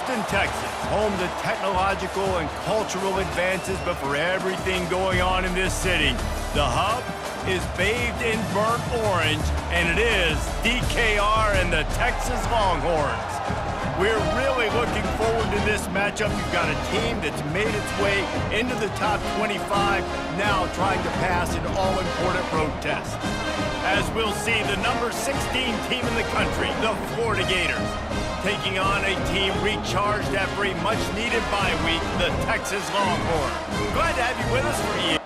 Austin, Texas, home to technological and cultural advances, but for everything going on in this city, the hub is bathed in burnt orange, and it is DKR and the Texas Longhorns. We're really looking forward to this matchup. You've got a team that's made its way into the top 25, now trying to pass an all-important road test. As we'll see, the number 16 team in the country, the Florida Gators, taking on a team recharged after a much-needed bye week, the Texas Longhorns. Glad to have you with us for a year.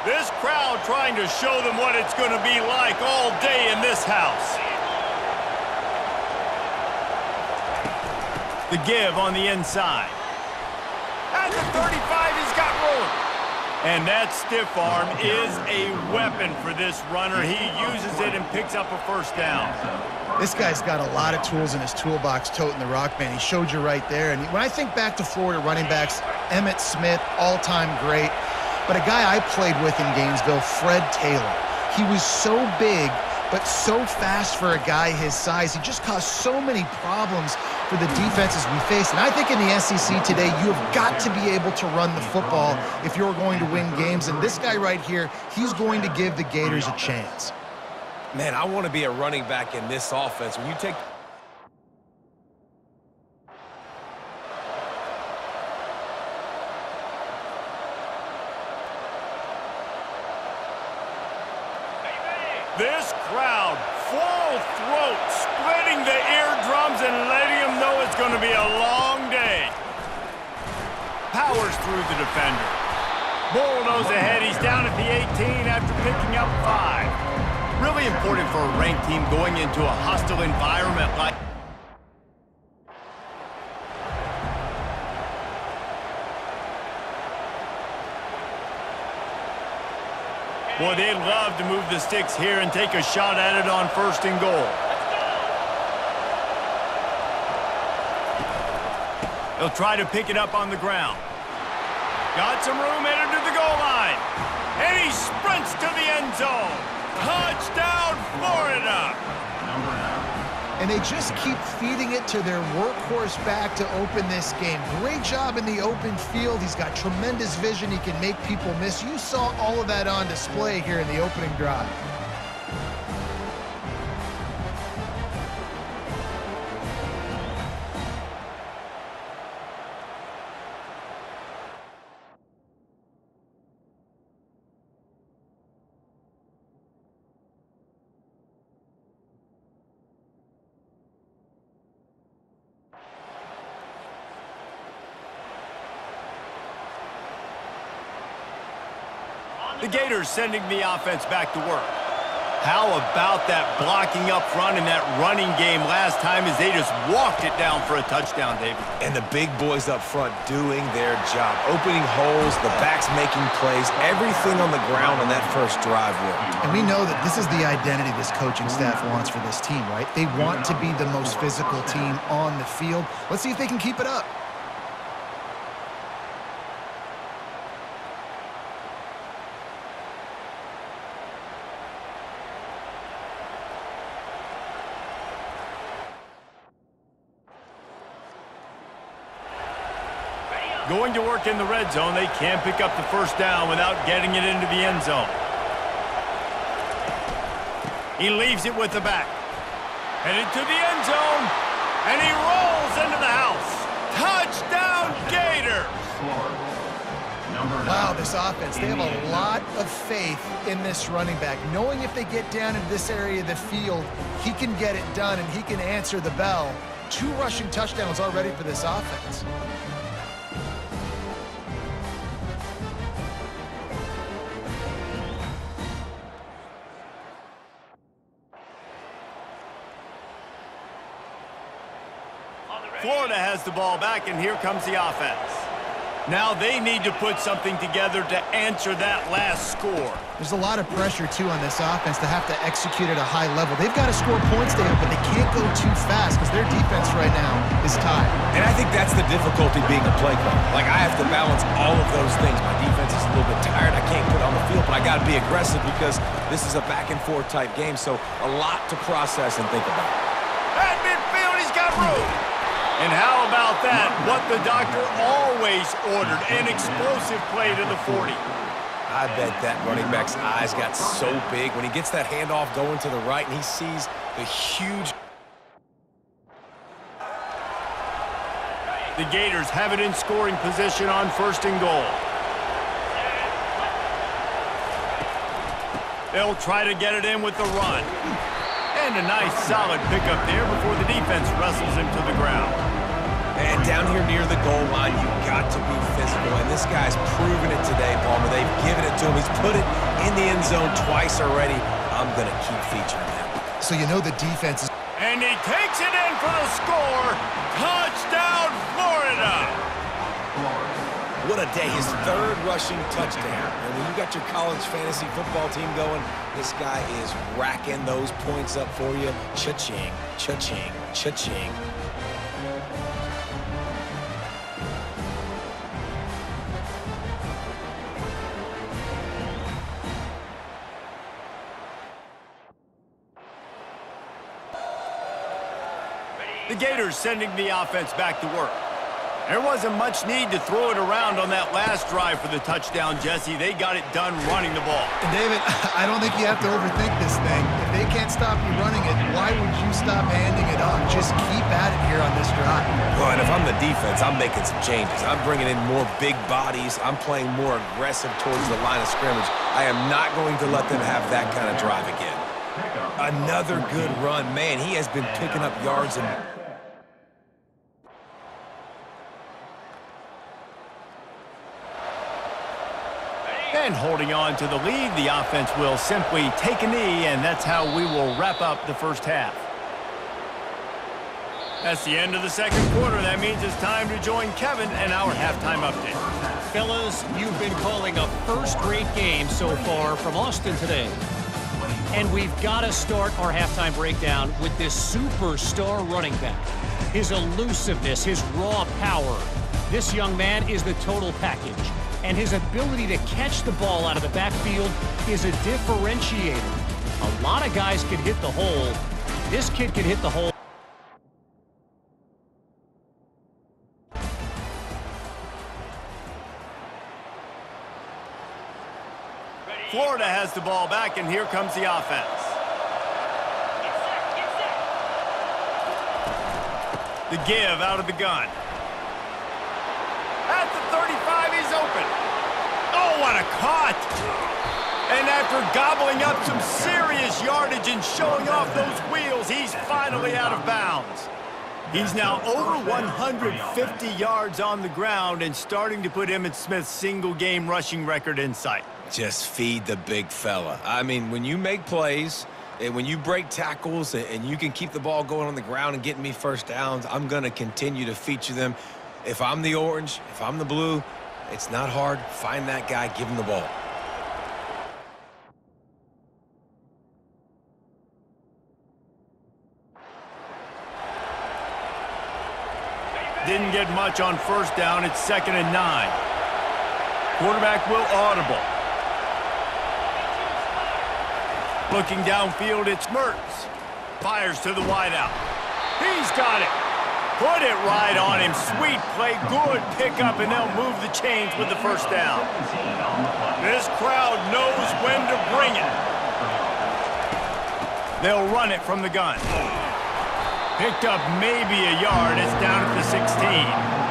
This crowd trying to show them what it's going to be like all day in this house. The give on the inside. At the 35, he's got room. And that stiff arm is a weapon for this runner. He uses it and picks up a first down. This guy's got a lot of tools in his toolbox toting the rock, man. He showed you right there. And when I think back to Florida running backs, Emmitt Smith, all-time great. But a guy I played with in Gainesville, Fred Taylor, he was so big, but so fast for a guy his size. He just caused so many problems for the defenses we face. And I think in the SEC today, you have got to be able to run the football if you're going to win games. And this guy right here, he's going to give the Gators a chance. Man, I want to be a running back in this offense. When you take... This crowd, full throat, splitting the eardrums and letting them know it's going to be a long day. Powers through the defender. Bulldoze ahead. He's down at the 18 after picking up 5. Really important for a ranked team going into a hostile environment like... Boy, they'd love to move the sticks here and take a shot at it on 1st and goal. They'll try to pick it up on the ground. Got some room headed to the goal line. And he sprints to the end zone. Touchdown, Florida! And they just keep feeding it to their workhorse back to open this game. Great job in the open field. He's got tremendous vision. He can make people miss. You saw all of that on display here in the opening drive. The Gators sending the offense back to work. How about that blocking up front and that running game last time as they just walked it down for a touchdown, David? And the big boys up front doing their job. Opening holes, the backs making plays, everything on the ground on that first drive worked. And we know that this is the identity this coaching staff wants for this team, right? They want to be the most physical team on the field. Let's see if they can keep it up. Going to work in the red zone. They can't pick up the first down without getting it into the end zone. He leaves it with the back. Headed to the end zone. And he rolls into the house. Touchdown, Gators! Wow, this offense, they have a lot of faith in this running back. Knowing if they get down into this area of the field, he can get it done and he can answer the bell. 2 rushing touchdowns already for this offense. Florida has the ball back, and here comes the offense. Now they need to put something together to answer that last score. There's a lot of pressure, too, on this offense to have to execute at a high level. They've got to score points, David, but they can't go too fast because their defense right now is tied. And I think that's the difficulty being a play caller. Like, I have to balance all of those things. My defense is a little bit tired. I can't put it on the field, but I got to be aggressive because this is a back-and-forth type game, so a lot to process and think about. At midfield, he's got room. And how about that? What the doctor always ordered, an explosive play to the 40. I bet that running back's eyes got so big when he gets that handoff going to the right and he sees the huge... The Gators have it in scoring position on 1st and goal. They'll try to get it in with the run. And a nice solid pickup there before the defense wrestles him to the ground. And down here near the goal line, you've got to be physical. And this guy's proven it today, Palmer. They've given it to him. He's put it in the end zone twice already. I'm going to keep featuring him. So you know the defense is... And he takes it in for the score. Touchdown, Florida! What a day. His 3rd rushing touchdown. And when you got your college fantasy football team going, this guy is racking those points up for you. Cha-ching, cha-ching, cha-ching. The Gators sending the offense back to work. There wasn't much need to throw it around on that last drive for the touchdown, Jesse. They got it done running the ball. And David, I don't think you have to overthink this thing. If they can't stop you running it, why would you stop handing it off? Just keep at it here on this drive. Well, and if I'm the defense, I'm making some changes. I'm bringing in more big bodies. I'm playing more aggressive towards the line of scrimmage. I am not going to let them have that kind of drive again. Another good run. Man, he has been picking up yards and... And holding on to the lead, the offense will simply take a knee, and that's how we will wrap up the first half. That's the end of the 2nd quarter. That means it's time to join Kevin and our halftime update. Fellas, you've been calling a first-rate game so far from Austin today. And we've got to start our halftime breakdown with this superstar running back. His elusiveness, his raw power. This young man is the total package. And his ability to catch the ball out of the backfield is a differentiator. A lot of guys can hit the hole. This kid can hit the hole. Florida has the ball back, and here comes the offense. The give out of the gun. At the 35, he's open. Oh, what a cut! And after gobbling up some serious yardage and showing off those wheels, he's finally out of bounds. He's now over 150 yards on the ground and starting to put Emmitt Smith's single-game rushing record in sight. Just feed the big fella. I mean, when you make plays, and when you break tackles, and you can keep the ball going on the ground and getting me first downs, I'm going to continue to feature them. If I'm the orange, if I'm the blue, it's not hard. Find that guy, give him the ball. Didn't get much on 1st down. It's 2nd and 9. Quarterback will audible. Looking downfield, it's Mertz. Fires to the wideout. He's got it. Put it right on him. Sweet play, good pickup, and they'll move the chains with the 1st down. This crowd knows when to bring it. They'll run it from the gun. Picked up maybe a yard. It's down at the 16.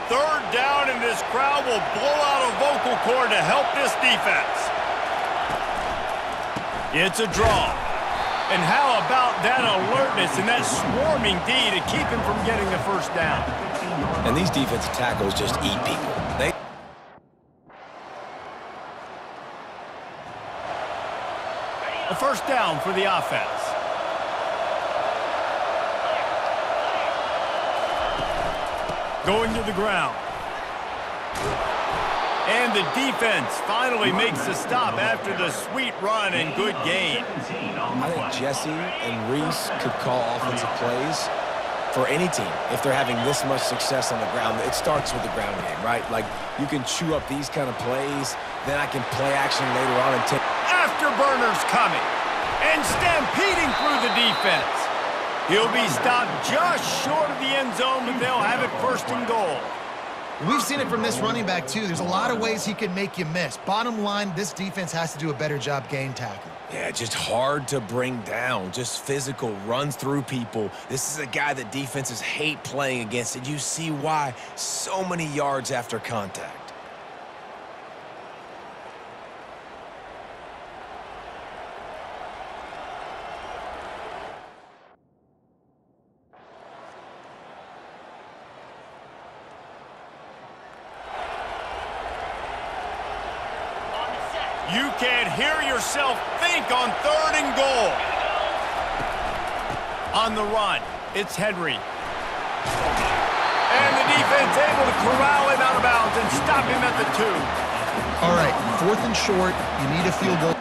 Third down, and this crowd will blow out a vocal cord to help this defense. It's a draw. And how about that alertness and that swarming D to keep him from getting the first down? And these defensive tackles just eat people. A first down for the offense. Going to the ground. And the defense finally makes a stop after the sweet run and good gain. I think Jesse and Reese could call offensive plays for any team if they're having this much success on the ground. It starts with the ground game, right? Like, you can chew up these kind of plays, then I can play action later on and take... Afterburners coming and stampeding through the defense. He'll be stopped just short of the end zone, but they'll have it first and goal. We've seen it from this running back, too. There's a lot of ways he can make you miss. Bottom line, this defense has to do a better job game tackling. Yeah, just hard to bring down. Just physical, runs through people. This is a guy that defenses hate playing against, and you see why. So many yards after contact. You can't hear yourself think on third and goal. On the run, it's Henry. And the defense able to corral him out of bounds and stop him at the 2. All right, 4th and short, you need a field goal.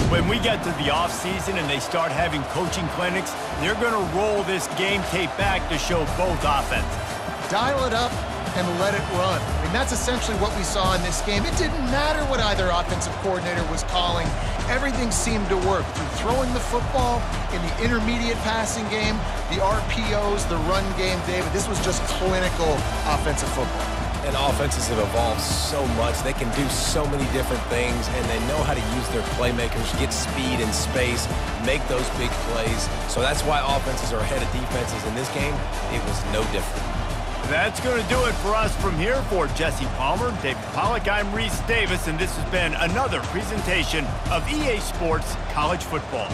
When we get to the offseason and they start having coaching clinics, they're going to roll this game tape back to show both offenses. Dial it up and let it run. I mean, that's essentially what we saw in this game. It didn't matter what either offensive coordinator was calling. Everything seemed to work through throwing the football, in the intermediate passing game, the RPOs, the run game, David. This was just clinical offensive football. And offenses have evolved so much. They can do so many different things, and they know how to use their playmakers, get speed and space, make those big plays. So that's why offenses are ahead of defenses in this game. It was no different. That's going to do it for us from here. For Jesse Palmer, David Pollack, I'm Reese Davis, and this has been another presentation of EA Sports College Football.